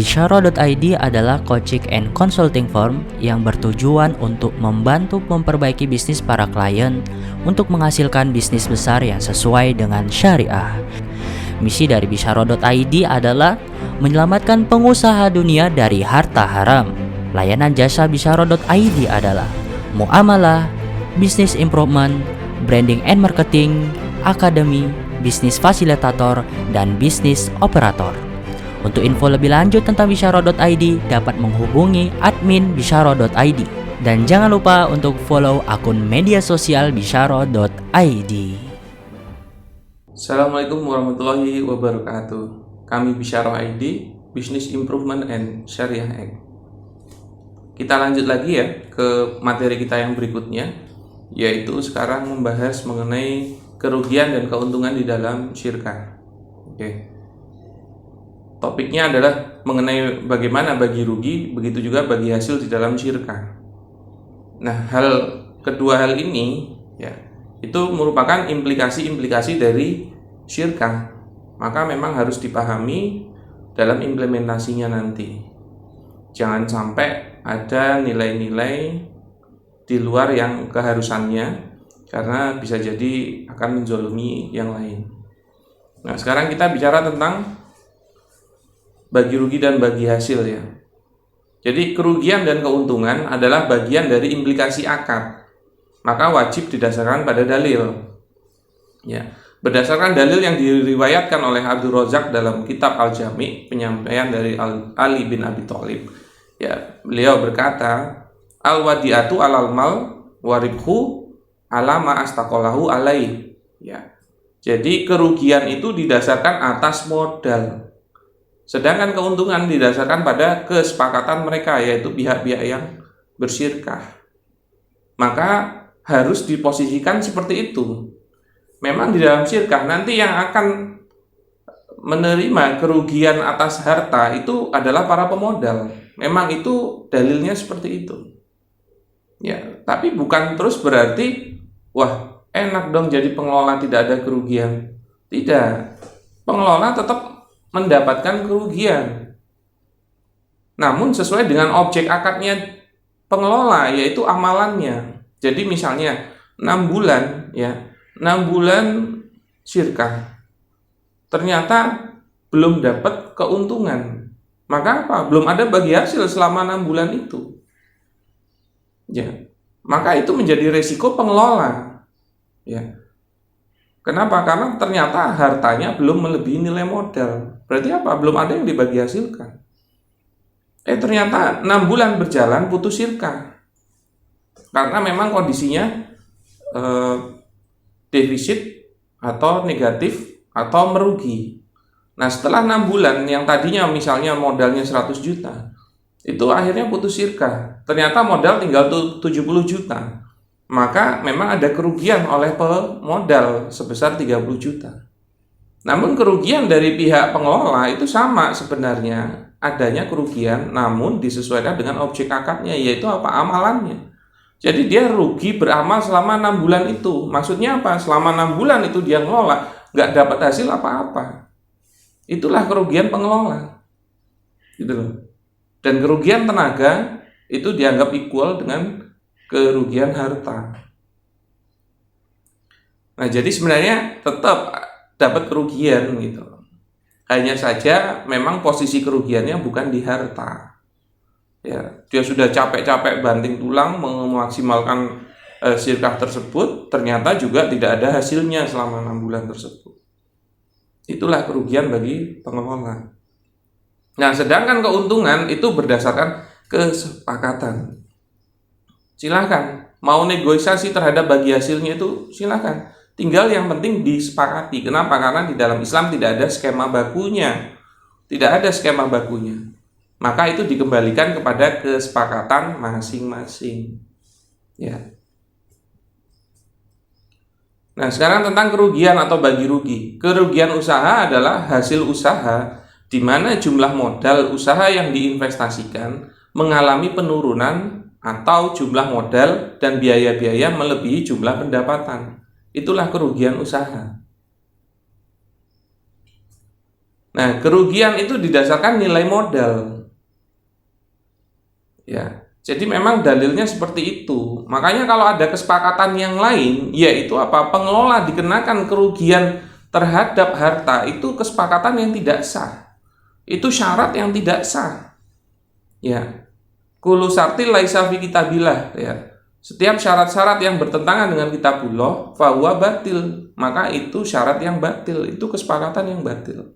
Bisyaro.id adalah coaching and consulting firm yang bertujuan untuk membantu memperbaiki bisnis para klien untuk menghasilkan bisnis besar yang sesuai dengan syariah. Misi dari Bisyaro.id adalah menyelamatkan pengusaha dunia dari harta haram. Layanan jasa Bisyaro.id adalah muamalah, business improvement, branding and marketing, akademi, bisnis fasilitator, dan bisnis operator. Untuk info lebih lanjut tentang Bisyaro.id dapat menghubungi admin Bisyaro.id. Dan jangan lupa untuk follow akun media sosial Bisyaro.id. Assalamualaikum warahmatullahi wabarakatuh. Kami Bisyaro.id, Business Improvement and Syariah Act. Kita lanjut lagi ya ke materi kita yang berikutnya, yaitu sekarang membahas mengenai kerugian dan keuntungan di dalam syirkah. Oke. Topiknya adalah mengenai bagaimana bagi rugi, begitu juga bagi hasil di dalam syirkah. Nah, kedua hal ini ya, itu merupakan implikasi-implikasi dari syirkah. Maka memang harus dipahami dalam implementasinya nanti. Jangan sampai ada nilai-nilai di luar yang keharusannya, karena bisa jadi akan menzalimi yang lain. Nah, sekarang kita bicara tentang bagi rugi dan bagi hasil ya. Jadi kerugian dan keuntungan adalah bagian dari implikasi akad. Maka wajib didasarkan pada dalil. Ya, berdasarkan dalil yang diriwayatkan oleh Abdul Razak dalam kitab Al-Jami', penyampaian dari Ali bin Abi Thalib. Ya, beliau berkata, al-wadi'atu alal mal waribhu ala ma astaqalahu alaih. Ya. Jadi kerugian itu didasarkan atas modal. Sedangkan keuntungan didasarkan pada kesepakatan mereka, yaitu pihak-pihak yang bersyirkah. Maka harus diposisikan seperti itu. Memang di dalam syirkah nanti yang akan menerima kerugian atas harta itu adalah para pemodal. Memang itu dalilnya seperti itu. Ya, tapi bukan terus berarti wah, enak dong jadi pengelola tidak ada kerugian. Tidak. Pengelola tetap mendapatkan kerugian. Namun sesuai dengan objek akadnya pengelola, yaitu amalannya. Jadi misalnya 6 bulan ya, 6 bulan syirkah. Ternyata belum dapat keuntungan. Maka apa? Belum ada bagi hasil selama 6 bulan itu. Ya. Maka itu menjadi resiko pengelola. Ya. Kenapa? Karena ternyata hartanya belum melebihi nilai modal. Berarti apa? Belum ada yang dibagi hasilkan. Ternyata 6 bulan berjalan putus syirkah. Karena memang kondisinya defisit atau negatif atau merugi. Nah, setelah 6 bulan yang tadinya misalnya modalnya 100 juta, itu akhirnya putus syirkah. Ternyata modal tinggal 70 juta. Maka memang ada kerugian oleh pemodal sebesar 30 juta. Namun kerugian dari pihak pengelola itu sama sebenarnya, adanya kerugian namun disesuaikan dengan objek akadnya, yaitu apa? Amalannya. Jadi dia rugi beramal selama 6 bulan itu. Maksudnya apa? Selama 6 bulan itu dia ngelola, nggak dapat hasil apa-apa. Itulah kerugian pengelola. Gitu loh. Dan kerugian tenaga itu dianggap equal dengan kerugian harta. Nah, jadi sebenarnya tetap dapat kerugian gitu. Hanya saja memang posisi kerugiannya bukan di harta. Ya, dia sudah capek-capek banting tulang memaksimalkan syirkah tersebut, ternyata juga tidak ada hasilnya selama 6 bulan tersebut. Itulah kerugian bagi pengelola. Nah, sedangkan keuntungan itu berdasarkan kesepakatan. Silakan, mau negosiasi terhadap bagi hasilnya itu silakan. Tinggal yang penting disepakati. Kenapa? Karena di dalam Islam tidak ada skema bakunya. Tidak ada skema bakunya. Maka itu dikembalikan kepada kesepakatan masing-masing. Ya. Nah, sekarang tentang kerugian atau bagi rugi. Kerugian usaha adalah hasil usaha di mana jumlah modal usaha yang diinvestasikan mengalami penurunan atau jumlah modal dan biaya-biaya melebihi jumlah pendapatan. Itulah kerugian usaha. Nah, kerugian itu didasarkan nilai modal. Ya. Jadi memang dalilnya seperti itu. Makanya kalau ada kesepakatan yang lain, yaitu apa? Pengelola dikenakan kerugian terhadap harta, itu kesepakatan yang tidak sah. Itu syarat yang tidak sah. Ya. Kullu syartil laisa fi kitabillah, ya. Setiap syarat-syarat yang bertentangan dengan kitabullah fahuwa batil, maka itu syarat yang batil, itu kesepakatan yang batil.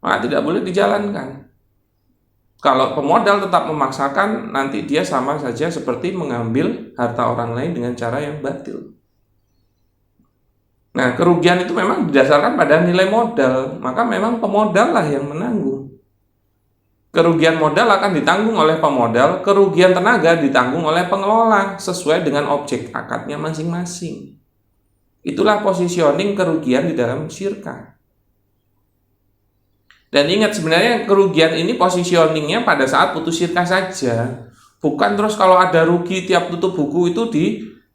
Maka tidak boleh dijalankan. Kalau pemodal tetap memaksakan, nanti dia sama saja seperti mengambil harta orang lain dengan cara yang batil. Nah, kerugian itu memang didasarkan pada nilai modal, maka memang pemodal lah yang menanggung. Kerugian modal akan ditanggung oleh pemodal, kerugian tenaga ditanggung oleh pengelola sesuai dengan objek akadnya masing-masing. Itulah positioning kerugian di dalam syirkah. Dan ingat, sebenarnya kerugian ini positioningnya pada saat putus syirkah saja. Bukan terus kalau ada rugi tiap tutup buku itu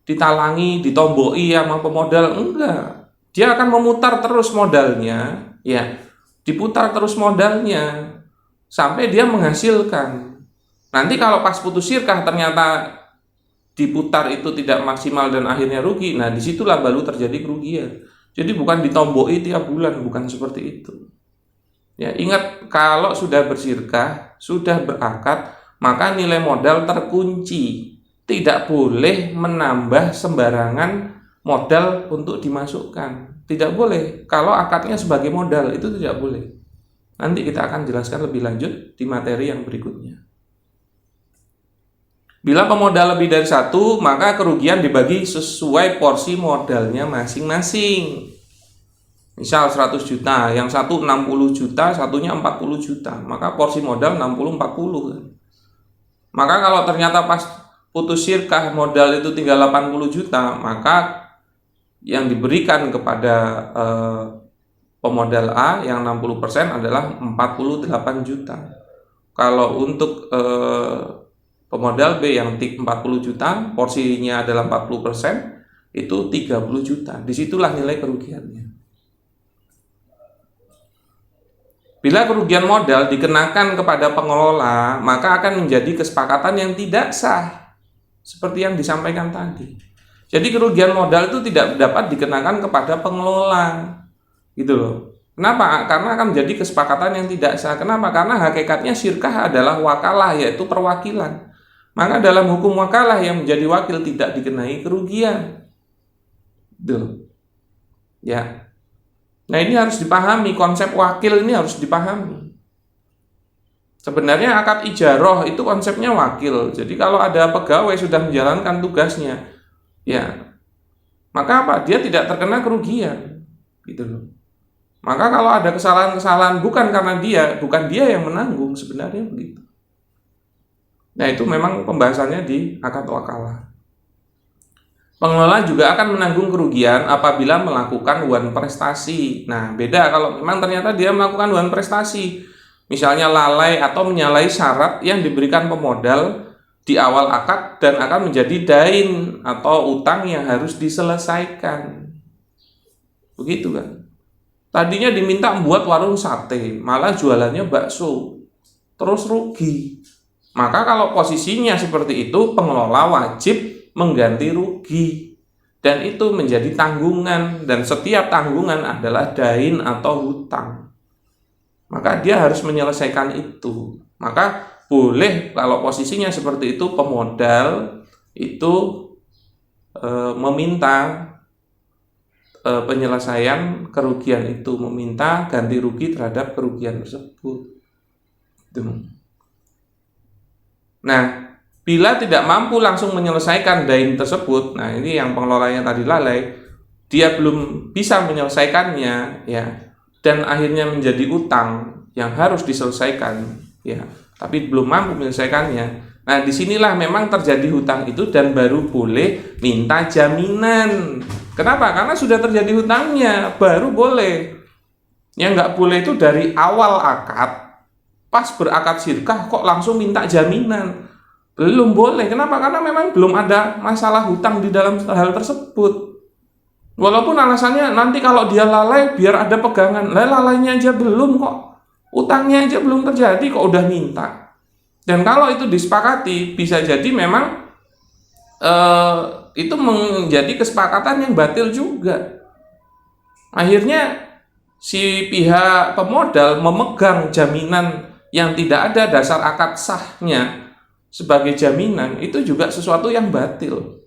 ditalangi, ditomboi sama pemodal. Enggak. Dia akan memutar terus modalnya, ya. Diputar terus modalnya sampai dia menghasilkan. Nanti kalau pas putus syirkah ternyata diputar itu tidak maksimal dan akhirnya rugi, nah disitulah baru terjadi kerugian. Jadi bukan ditomboi tiap bulan, bukan seperti itu. Ya, ingat, kalau sudah bersyirkah, sudah berakad, maka nilai modal terkunci. Tidak boleh menambah sembarangan modal untuk dimasukkan. Tidak boleh. Kalau akadnya sebagai modal, itu tidak boleh. Nanti kita akan jelaskan lebih lanjut di materi yang berikutnya. Bila pemodal lebih dari satu, maka kerugian dibagi sesuai porsi modalnya masing-masing. Misal 100 juta, yang satu 60 juta, satunya 40 juta. Maka porsi modal 60-40. Maka kalau ternyata pas putus syirkah modal itu tinggal 80 juta, maka yang diberikan kepada pemodal A yang 60% adalah 48 juta. Kalau untuk pemodal B yang 40 juta, porsinya adalah 40%, itu 30 juta. Disitulah nilai kerugiannya. Bila kerugian modal dikenakan kepada pengelola, maka akan menjadi kesepakatan yang tidak sah, seperti yang disampaikan tadi. Jadi kerugian modal itu tidak dapat dikenakan kepada pengelola. Gitu loh. Kenapa? Karena akan menjadi kesepakatan yang tidak sah. Kenapa? Karena hakikatnya syirkah adalah wakalah, yaitu perwakilan. Maka dalam hukum wakalah yang menjadi wakil tidak dikenai kerugian. Gitu. Ya. Nah, ini harus dipahami, konsep wakil ini harus dipahami. Sebenarnya akad ijaroh itu konsepnya wakil. Jadi kalau ada pegawai sudah menjalankan tugasnya, ya, maka apa? Dia tidak terkena kerugian. Gitu loh. Maka kalau ada kesalahan-kesalahan bukan karena bukan dia yang menanggung, sebenarnya begitu. Nah, itu memang pembahasannya di akad wakalah. Pengelola juga akan menanggung kerugian apabila melakukan wan prestasi. Nah, beda kalau memang ternyata dia melakukan wan prestasi. Misalnya lalai atau menyalahi syarat yang diberikan pemodal di awal akad dan akan menjadi dain atau utang yang harus diselesaikan. Begitu kan? Tadinya diminta membuat warung sate, malah jualannya bakso, terus rugi. Maka kalau posisinya seperti itu, pengelola wajib mengganti rugi. Dan itu menjadi tanggungan, dan setiap tanggungan adalah dain atau hutang. Maka dia harus menyelesaikan itu. Maka boleh kalau posisinya seperti itu, pemodal itu meminta penyelesaian kerugian itu, meminta ganti rugi terhadap kerugian tersebut. Nah, bila tidak mampu langsung menyelesaikan dain tersebut, nah ini yang pengelolanya tadi lalai, dia belum bisa menyelesaikannya, ya, dan akhirnya menjadi utang yang harus diselesaikan, ya, tapi belum mampu menyelesaikannya. Nah, disinilah memang terjadi hutang itu dan baru boleh minta jaminan. Kenapa? Karena sudah terjadi hutangnya, baru boleh. Yang nggak boleh itu dari awal akad, pas berakad syirkah kok langsung minta jaminan. Belum boleh. Kenapa? Karena memang belum ada masalah hutang di dalam hal tersebut. Walaupun alasannya nanti kalau dia lalai biar ada pegangan. Lalainya aja belum kok. Utangnya aja belum terjadi kok udah minta. Dan kalau itu disepakati, bisa jadi memang itu menjadi kesepakatan yang batil juga. Akhirnya si pihak pemodal memegang jaminan yang tidak ada dasar akad sahnya sebagai jaminan, itu juga sesuatu yang batil.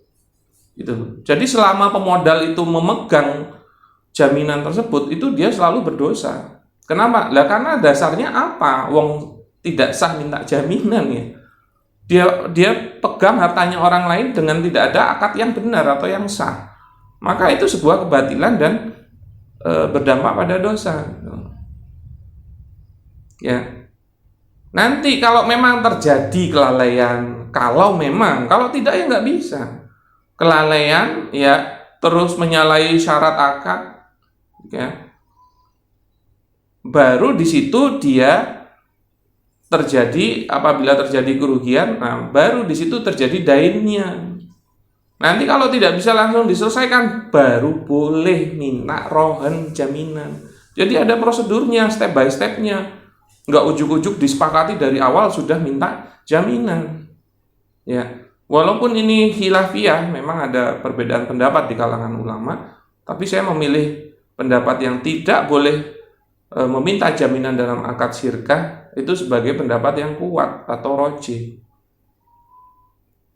Gitu. Jadi selama pemodal itu memegang jaminan tersebut, itu dia selalu berdosa. Kenapa? Lah karena dasarnya apa? Wong tidak sah minta jaminan ya. Dia pegang hartanya orang lain dengan tidak ada akad yang benar atau yang sah. Maka itu sebuah kebatilan dan berdampak pada dosa. Ya. Nanti kalau memang terjadi kelalaian, kalau tidak ya nggak bisa. Kelalaian ya terus menyalahi syarat akad, ya. Baru di situ dia apabila terjadi kerugian, nah baru di situ terjadi dainnya. Nanti kalau tidak bisa langsung diselesaikan, baru boleh minta rohan jaminan. Jadi ada prosedurnya, step by stepnya. Nggak ujuk-ujuk disepakati dari awal sudah minta jaminan. Ya, walaupun ini khilafiyah, memang ada perbedaan pendapat di kalangan ulama, tapi saya memilih pendapat yang tidak boleh meminta jaminan dalam akad syirkah itu sebagai pendapat yang kuat atau rojih.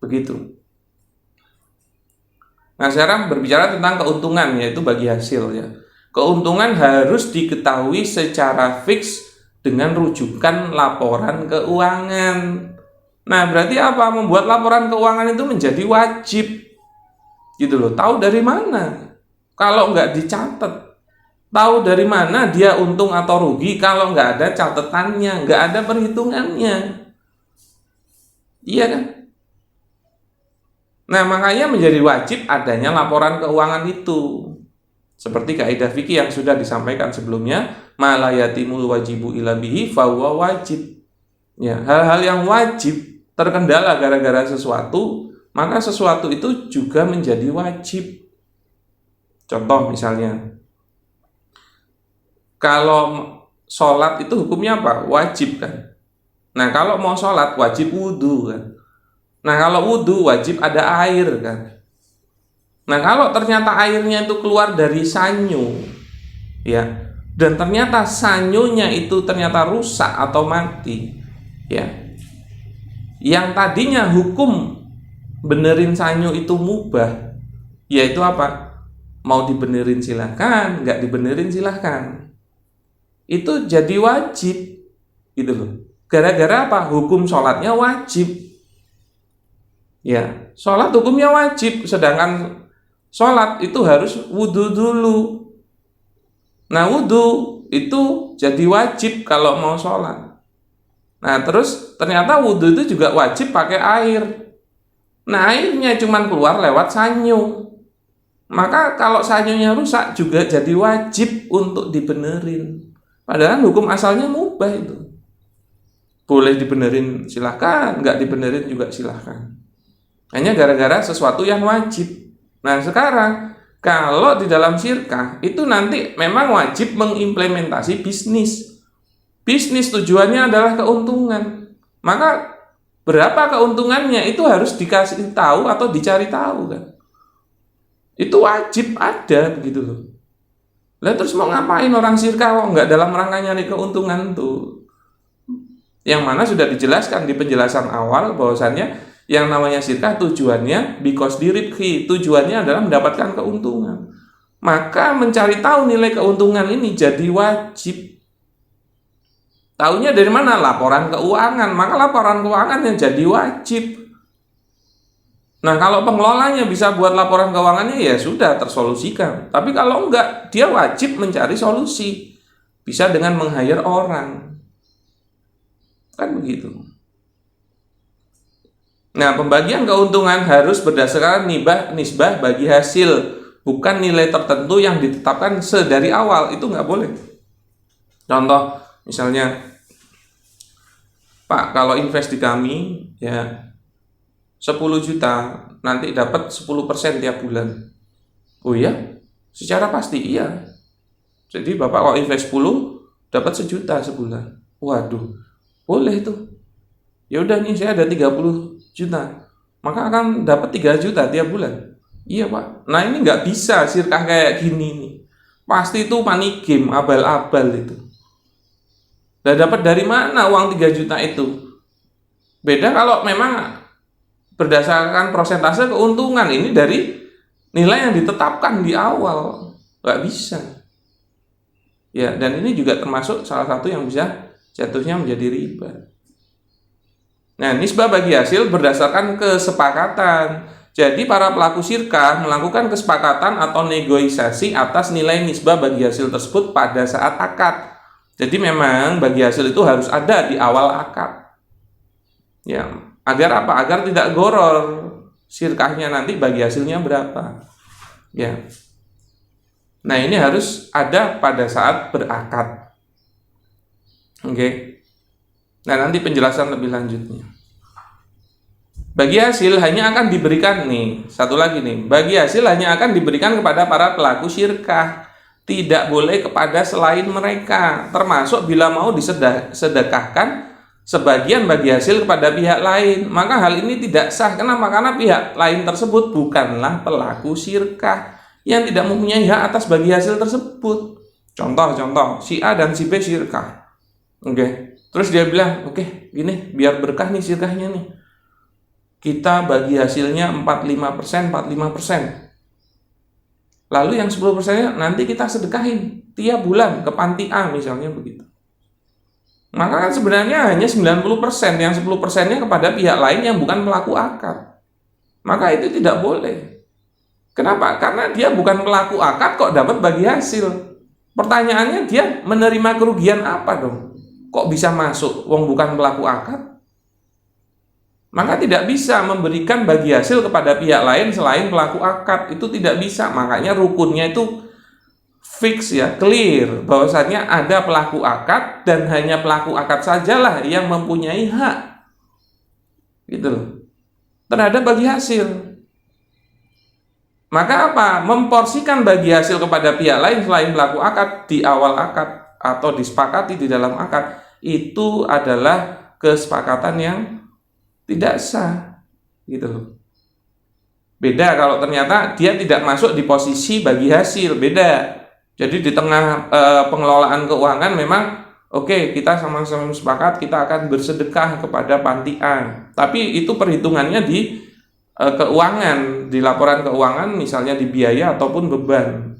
Begitu. Nah, sekarang berbicara tentang keuntungan, yaitu bagi hasil ya. Keuntungan harus diketahui secara fix dengan rujukan laporan keuangan. Nah, berarti apa? Membuat laporan keuangan itu menjadi wajib. Gitu loh. Tahu dari mana? Kalau nggak dicatat. Tahu dari mana dia untung atau rugi kalau nggak ada catatannya, nggak ada perhitungannya. Iya kan? Nah, makanya menjadi wajib adanya laporan keuangan itu. Seperti kaidah fikih yang sudah disampaikan sebelumnya, ma la yatimul wajibu illa bihi fahuwa wajib. Ya, hal-hal yang wajib terkendala gara-gara sesuatu, maka sesuatu itu juga menjadi wajib. Contoh misalnya, kalau sholat itu hukumnya apa? Wajib kan? Nah, kalau mau sholat wajib wudhu kan? Nah, kalau wudhu wajib ada air kan? Nah, kalau ternyata airnya itu keluar dari sanyo, ya, dan ternyata sanyonya itu ternyata rusak atau mati, ya, yang tadinya hukum benerin sanyo itu mubah, yaitu apa? Mau dibenerin silahkan, nggak dibenerin silahkan. Itu jadi wajib, gitu loh. Gara-gara apa? Hukum sholatnya wajib. Ya, sholat hukumnya wajib, sedangkan sholat itu harus wudhu dulu. Nah, wudhu itu jadi wajib kalau mau sholat. Nah, terus ternyata wudhu itu juga wajib pakai air. Nah, airnya cuma keluar lewat sanyo. Maka kalau sanyonya rusak juga jadi wajib untuk dibenerin. Padahal hukum asalnya mubah itu. Boleh dibenerin silahkan, nggak dibenerin juga silahkan. Hanya gara-gara sesuatu yang wajib. Nah, sekarang kalau di dalam syirkah itu nanti memang wajib mengimplementasi bisnis. Bisnis tujuannya adalah keuntungan. Maka berapa keuntungannya itu harus dikasih tahu atau dicari tahu kan. Itu wajib ada begitu loh. Lah terus mau ngapain orang syirkah kok nggak dalam rangka nyari keuntungan tuh? Yang mana sudah dijelaskan di penjelasan awal bahwasannya yang namanya syirkah tujuannya because diribhi, tujuannya adalah mendapatkan keuntungan. Maka mencari tahu nilai keuntungan ini jadi wajib. Taunya dari mana? Laporan keuangan. Maka laporan keuangan yang jadi wajib. Nah, kalau pengelolanya bisa buat laporan keuangannya ya sudah tersolusikan. Tapi kalau enggak, dia wajib mencari solusi. Bisa dengan meng-hire orang. Kan begitu. Nah, pembagian keuntungan harus berdasarkan nisbah bagi hasil, bukan nilai tertentu yang ditetapkan sedari awal. Itu nggak boleh. Contoh, misalnya, Pak, kalau invest di kami, ya 10 juta, nanti dapat 10% tiap bulan. Oh iya? Secara pasti iya. Jadi Bapak kalau invest 10, dapat 1 juta sebulan. Waduh, boleh tuh. Ya udah nih saya ada 30 juta, maka akan dapat 3 juta tiap bulan. Iya Pak. Nah ini nggak bisa sirkah kayak gini nih. Pasti itu money game, abal-abal itu. Dan dapat dari mana uang 3 juta itu? Beda kalau memang berdasarkan persentase keuntungan, ini dari nilai yang ditetapkan di awal. Nggak bisa. Ya, dan ini juga termasuk salah satu yang bisa jatuhnya menjadi riba. Nah, nisbah bagi hasil berdasarkan kesepakatan. Jadi para pelaku sirkah melakukan kesepakatan atau negosiasi atas nilai nisbah bagi hasil tersebut pada saat akad. Jadi memang bagi hasil itu harus ada di awal akad. Ya, agar apa? Agar tidak goror sirkahnya nanti bagi hasilnya berapa. Ya. Nah, ini harus ada pada saat berakad. Oke. Nah, nanti penjelasan lebih lanjutnya. Bagi hasil hanya akan diberikan nih, satu lagi nih, bagi hasil hanya akan diberikan kepada para pelaku syirkah, tidak boleh kepada selain mereka, termasuk bila mau disedekahkan sebagian bagi hasil kepada pihak lain, maka hal ini tidak sah. Kenapa? Karena pihak lain tersebut bukanlah pelaku syirkah yang tidak mempunyai hak atas bagi hasil tersebut. Contoh, si A dan si B syirkah. Oke. Terus dia bilang, oke, gini, biar berkah nih syirkahnya nih. Kita bagi hasilnya 45%. Lalu yang 10%-nya nanti kita sedekahin tiap bulan ke panti A misalnya begitu. Maka kan sebenarnya hanya 90%, yang 10%-nya kepada pihak lain yang bukan pelaku akad. Maka itu tidak boleh. Kenapa? Karena dia bukan pelaku akad kok dapat bagi hasil. Pertanyaannya, dia menerima kerugian apa dong? Kok bisa masuk wong bukan pelaku akad? Maka tidak bisa memberikan bagi hasil kepada pihak lain selain pelaku akad. Itu tidak bisa. Makanya rukunnya itu fix ya, clear. Bahwasanya ada pelaku akad dan hanya pelaku akad sajalah yang mempunyai hak. Gitu loh. Terhadap bagi hasil. Maka apa? Memporsikan bagi hasil kepada pihak lain selain pelaku akad di awal akad atau disepakati di dalam akad, itu adalah kesepakatan yang tidak sah, gitu loh. Beda kalau ternyata dia tidak masuk di posisi bagi hasil, beda. Jadi di tengah pengelolaan keuangan memang oke, kita sama-sama sepakat kita akan bersedekah kepada panti A. Tapi itu perhitungannya di keuangan, di laporan keuangan misalnya di biaya ataupun beban.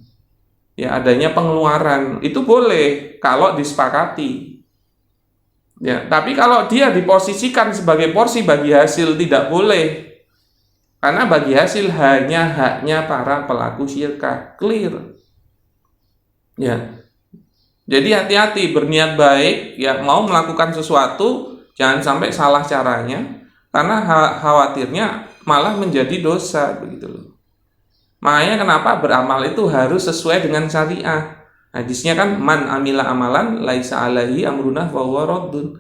Ya, adanya pengeluaran itu boleh kalau disepakati. Ya, tapi kalau dia diposisikan sebagai porsi bagi hasil tidak boleh. Karena bagi hasil hanya haknya para pelaku syirkah. Clear. Ya. Jadi hati-hati, berniat baik, ya mau melakukan sesuatu jangan sampai salah caranya karena khawatirnya malah menjadi dosa begitu loh. Makanya kenapa beramal itu harus sesuai dengan syariah. Hadisnya kan man amila amalan laisa alaihi amruna fa huwa raddun.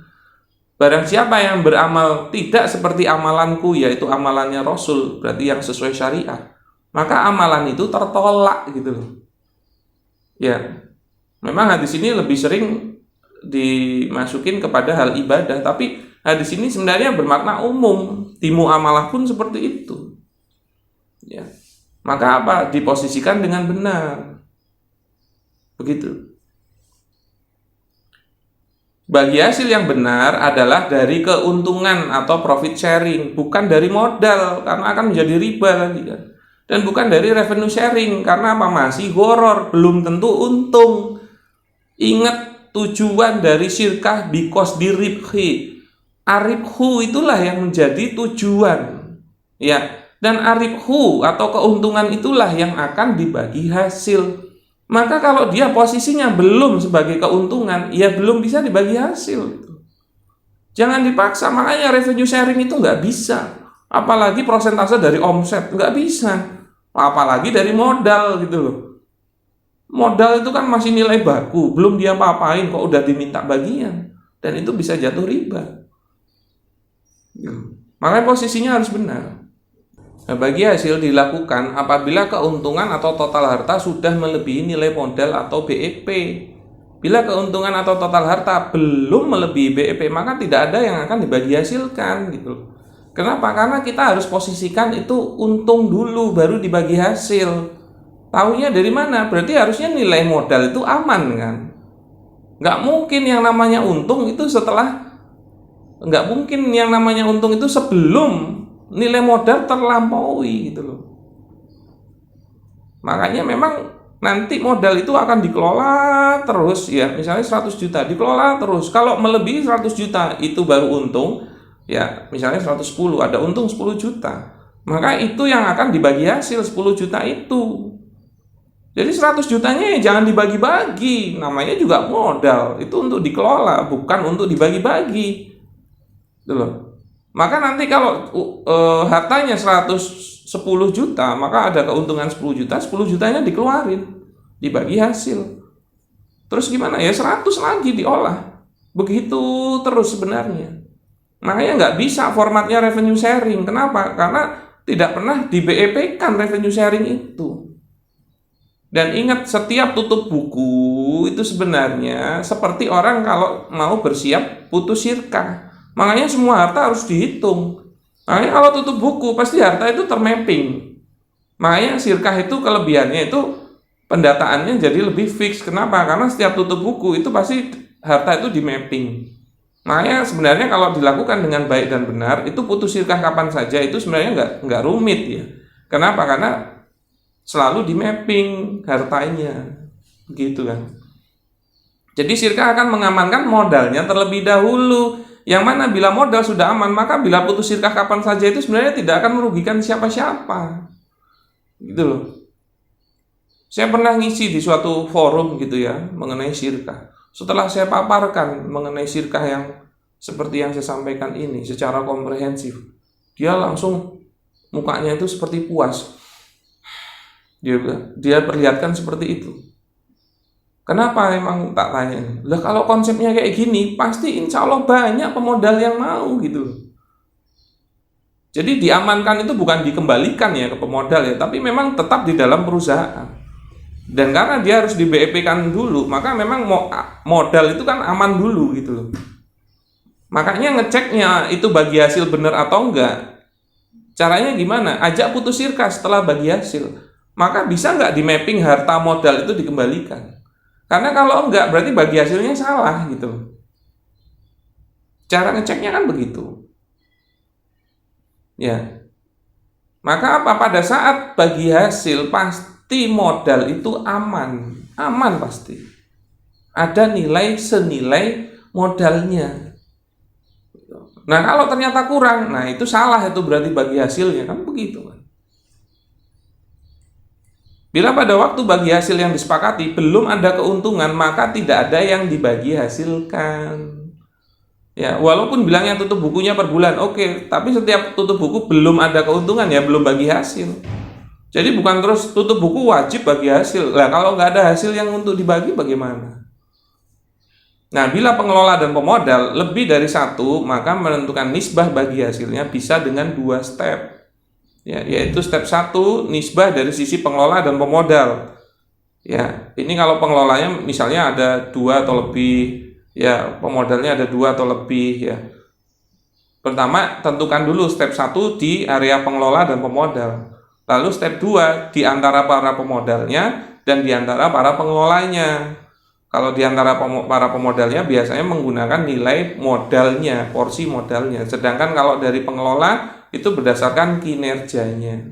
Barang siapa yang beramal tidak seperti amalanku, yaitu amalannya Rasul, berarti yang sesuai syariat, maka amalan itu tertolak gitu loh. Ya. Memang hadis ini lebih sering dimasukin kepada hal ibadah, tapi hadis ini sebenarnya bermakna umum. Timu amalah pun seperti itu. Ya. Maka apa? Diposisikan dengan benar. Begitu. Bagi hasil yang benar adalah dari keuntungan atau profit sharing, bukan dari modal, karena akan menjadi riba lagi kan. Dan bukan dari revenue sharing, karena apa? Masih horor, belum tentu untung. Ingat tujuan dari syirkah bikos diribhi. Aribhu itulah yang menjadi tujuan. Ya, dan aribhu atau keuntungan itulah yang akan dibagi hasil. Maka kalau dia posisinya belum sebagai keuntungan, ya belum bisa dibagi hasil. Jangan dipaksa, makanya revenue sharing itu nggak bisa. Apalagi persentase dari omset, nggak bisa. Apalagi dari modal gitu loh. Modal itu kan masih nilai baku, belum dia apa-apain kok udah diminta bagian. Dan itu bisa jatuh riba. Makanya posisinya harus benar. Nah, bagi hasil dilakukan apabila keuntungan atau total harta sudah melebihi nilai modal atau BEP Bila keuntungan atau total harta belum melebihi BEP, maka tidak ada yang akan dibagi hasilkan gitu. Kenapa? Karena kita harus posisikan itu untung dulu baru dibagi hasil. Taunya dari mana? Berarti harusnya nilai modal itu aman kan? Nggak mungkin yang namanya untung itu nggak mungkin yang namanya untung itu sebelum nilai modal terlampaui gitu loh. Makanya memang nanti modal itu akan dikelola terus ya, misalnya 100 juta dikelola terus. Kalau melebihi 100 juta itu baru untung ya, misalnya 110 ada untung 10 juta. Maka itu yang akan dibagi hasil 10 juta itu. Jadi 100 jutanya ya jangan dibagi-bagi, namanya juga modal. Itu untuk dikelola, bukan untuk dibagi-bagi. Gitu loh. Maka nanti kalau hartanya 110 juta, maka ada keuntungan 10 juta, 10 jutanya dikeluarin, dibagi hasil. Terus gimana? Ya 100 lagi diolah. Begitu terus sebenarnya. Makanya nggak bisa formatnya revenue sharing. Kenapa? Karena tidak pernah di BEP-kan revenue sharing itu. Dan ingat, setiap tutup buku itu sebenarnya seperti orang kalau mau bersiap putus syirkah. Makanya semua harta harus dihitung. Makanya kalau tutup buku pasti harta itu termapping. Makanya syirkah itu kelebihannya itu pendataannya jadi lebih fix. Kenapa? Karena setiap tutup buku itu pasti harta itu di mapping. Makanya sebenarnya kalau dilakukan dengan baik dan benar, itu putus syirkah kapan saja itu sebenarnya nggak rumit ya. Kenapa? Karena selalu di mapping hartanya, gitu kan. Jadi syirkah akan mengamankan modalnya terlebih dahulu. Yang mana bila modal sudah aman, maka bila putus syirkah kapan saja itu sebenarnya tidak akan merugikan siapa-siapa. Gitu loh. Saya pernah ngisi di suatu forum gitu ya, mengenai syirkah. Setelah saya paparkan mengenai syirkah yang seperti yang saya sampaikan ini secara komprehensif, dia langsung mukanya itu seperti puas. Dia perlihatkan seperti itu. Kenapa emang tak tanya? Lah kalau konsepnya kayak gini, pasti insya Allah banyak pemodal yang mau gitu. Jadi diamankan itu bukan dikembalikan ya ke pemodal ya, tapi memang tetap di dalam perusahaan. Dan karena dia harus di BEP-kan dulu, maka memang modal itu kan aman dulu gitu loh. Makanya ngeceknya itu bagi hasil benar atau enggak. Caranya gimana? Ajak putus syirkah setelah bagi hasil. Maka bisa nggak di mapping harta modal itu dikembalikan? Karena kalau enggak berarti bagi hasilnya salah gitu. Cara ngeceknya kan begitu. Ya. Maka apa? Pada saat bagi hasil pasti modal itu aman. Aman pasti. Ada nilai senilai modalnya. Nah kalau ternyata kurang, nah itu salah, itu berarti bagi hasilnya kan begitu kan. Bila pada waktu bagi hasil yang disepakati belum ada keuntungan, maka tidak ada yang dibagi hasilkan. Ya, walaupun bilangnya tutup bukunya per bulan, oke, tapi setiap tutup buku belum ada keuntungan ya belum bagi hasil. Jadi bukan terus tutup buku wajib bagi hasil. Lah kalau nggak ada hasil yang untuk dibagi bagaimana? Nah, bila pengelola dan pemodal lebih dari satu, maka menentukan nisbah bagi hasilnya bisa dengan 2 step. Ya, yaitu step 1 nisbah dari sisi pengelola dan pemodal. Ya, ini kalau pengelolanya misalnya ada 2 atau lebih, ya pemodalnya ada 2 atau lebih ya. Pertama, tentukan dulu step 1 di area pengelola dan pemodal. Lalu step 2 di antara para pemodalnya dan di antara para pengelolanya. Kalau di antara para pemodalnya biasanya menggunakan nilai modalnya, porsi modalnya. Sedangkan kalau dari pengelola itu berdasarkan kinerjanya.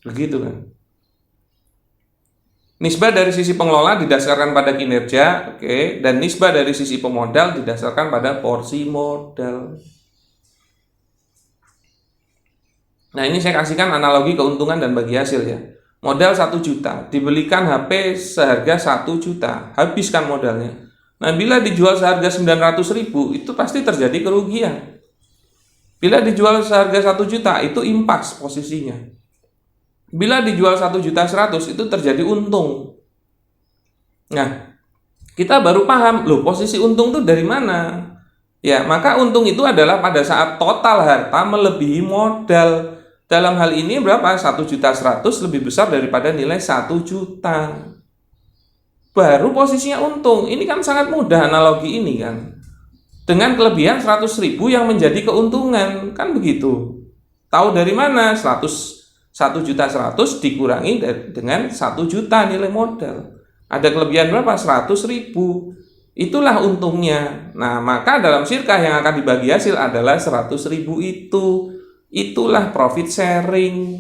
Begitu kan. Nisbah dari sisi pengelola didasarkan pada kinerja, oke, dan nisbah dari sisi pemodal didasarkan pada porsi modal. Nah, ini saya kasihkan analogi keuntungan dan bagi hasil ya. Modal 1 juta, dibelikan HP seharga 1 juta, habiskan modalnya. Nah, bila dijual seharga 900.000, itu pasti terjadi kerugian. Bila dijual seharga 1 juta, itu impas posisinya. Bila dijual 1.100.000, itu terjadi untung. Nah, kita baru paham, loh posisi untung itu dari mana? Ya, maka untung itu adalah pada saat total harta melebihi modal. Dalam hal ini berapa? 1.100.000 lebih besar daripada nilai 1 juta. baru posisinya untung. Ini kan sangat mudah analogi ini kan. Dengan kelebihan 100.000 yang menjadi keuntungan, kan begitu. Tahu dari mana? 1.100.000 dikurangi dengan 1 juta nilai modal. Ada kelebihan berapa? 100.000. Itulah untungnya. Nah, maka dalam syirkah yang akan dibagi hasil adalah 100.000 itu. Itulah profit sharing.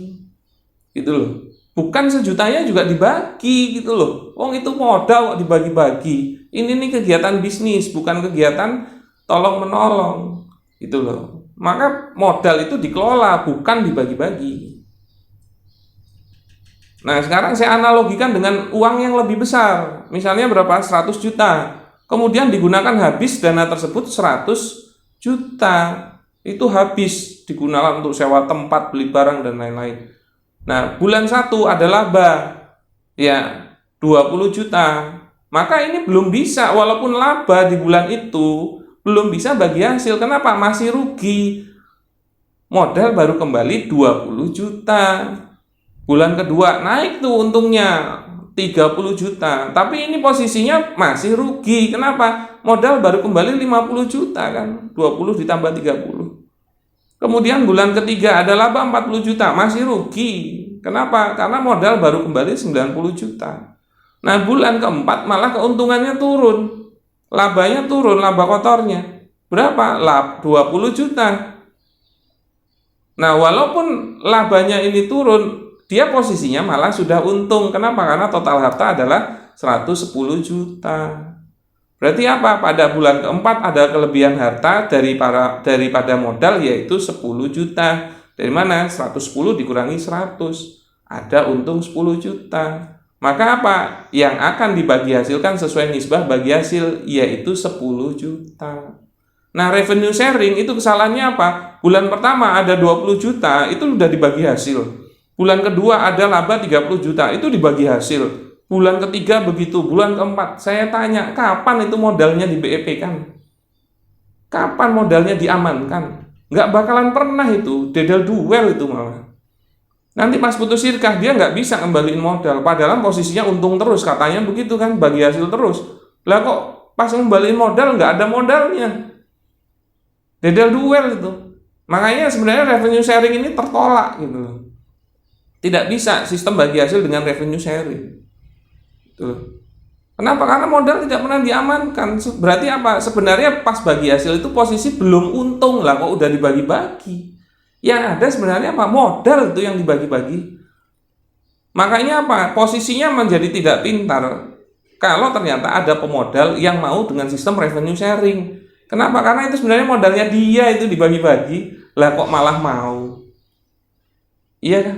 Gitu loh. Bukan sejutanya juga dibagi gitu loh. Itu modal dibagi-bagi. Ini nih kegiatan bisnis, bukan kegiatan tolong-menolong. Gitu loh. Maka modal itu dikelola, bukan dibagi-bagi. Nah, sekarang saya analogikan dengan uang yang lebih besar. Misalnya berapa? 100 juta. Kemudian digunakan habis dana tersebut 100 juta. Itu habis digunakan untuk sewa tempat, beli barang, dan lain-lain. Nah, bulan 1 ada laba. Ya, 20 juta. Maka ini belum bisa, walaupun laba di bulan itu, belum bisa bagi hasil. Kenapa? Masih rugi. Modal baru kembali 20 juta. Bulan kedua naik tuh untungnya 30 juta. Tapi ini posisinya masih rugi. Kenapa? Modal baru kembali 50 juta kan. 20 ditambah 30. Kemudian bulan ketiga ada laba 40 juta. Masih rugi. Kenapa? Karena modal baru kembali 90 juta. Nah, bulan keempat malah keuntungannya turun. Labanya turun, laba kotornya. Berapa? 20 juta. Nah, walaupun labanya ini turun, dia posisinya malah sudah untung. Kenapa? Karena total harta adalah 110 juta. Berarti apa? Pada bulan keempat ada kelebihan harta daripada modal, yaitu 10 juta. Dari mana? 110 dikurangi 100. Ada untung 10 juta. Maka apa? Yang akan dibagi hasilkan sesuai nisbah bagi hasil, yaitu 10 juta. Nah, revenue sharing itu kesalahannya apa? Bulan pertama ada 20 juta, itu sudah dibagi hasil. Bulan kedua ada laba 30 juta, itu dibagi hasil. Bulan ketiga begitu, bulan keempat. Saya tanya, kapan itu modalnya di BEP kan? Kapan modalnya diamankan? Nggak bakalan pernah itu, dedel duel itu malah. Nanti pas putus syirkah, dia nggak bisa kembaliin modal. Padahal posisinya untung terus, katanya begitu kan, bagi hasil terus. Lah kok pas kembaliin modal nggak ada modalnya. Dedel duel itu. Makanya sebenarnya revenue sharing ini tertolak gitu loh. Tidak bisa sistem bagi hasil dengan revenue sharing. Tuh. Kenapa? Karena modal tidak pernah diamankan. Berarti apa? Sebenarnya pas bagi hasil itu posisi belum untung lah, kok udah dibagi-bagi. Yang ada sebenarnya apa? Modal itu yang dibagi-bagi. Makanya apa? Posisinya menjadi tidak pintar kalau ternyata ada pemodal yang mau dengan sistem revenue sharing. Kenapa? Karena itu sebenarnya modalnya dia itu dibagi-bagi. Lah kok malah mau? Iya kan?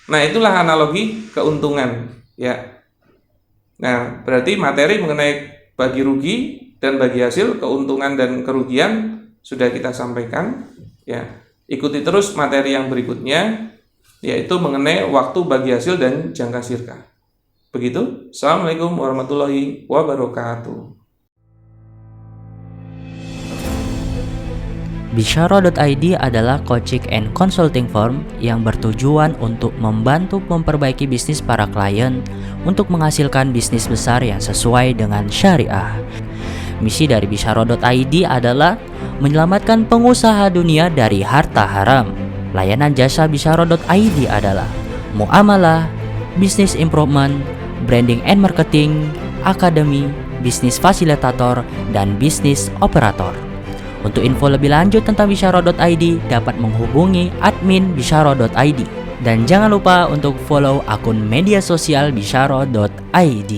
Nah, itulah analogi keuntungan, ya. Nah, berarti materi mengenai bagi rugi dan bagi hasil, keuntungan dan kerugian sudah kita sampaikan, ya. Ikuti terus materi yang berikutnya, yaitu mengenai waktu bagi hasil dan jangka syirkah. Begitu. Assalamualaikum warahmatullahi wabarakatuh. Bisyaro.id adalah coaching and consulting firm yang bertujuan untuk membantu memperbaiki bisnis para klien untuk menghasilkan bisnis besar yang sesuai dengan syariah. Misi dari Bisyaro.id adalah menyelamatkan pengusaha dunia dari harta haram. Layanan jasa Bisyaro.id adalah muamalah, business improvement, branding and marketing, akademi, bisnis fasilitator, dan bisnis operator. Untuk info lebih lanjut tentang Bisyaro.id dapat menghubungi admin Bisyaro.id. Dan jangan lupa untuk follow akun media sosial Bisyaro.id.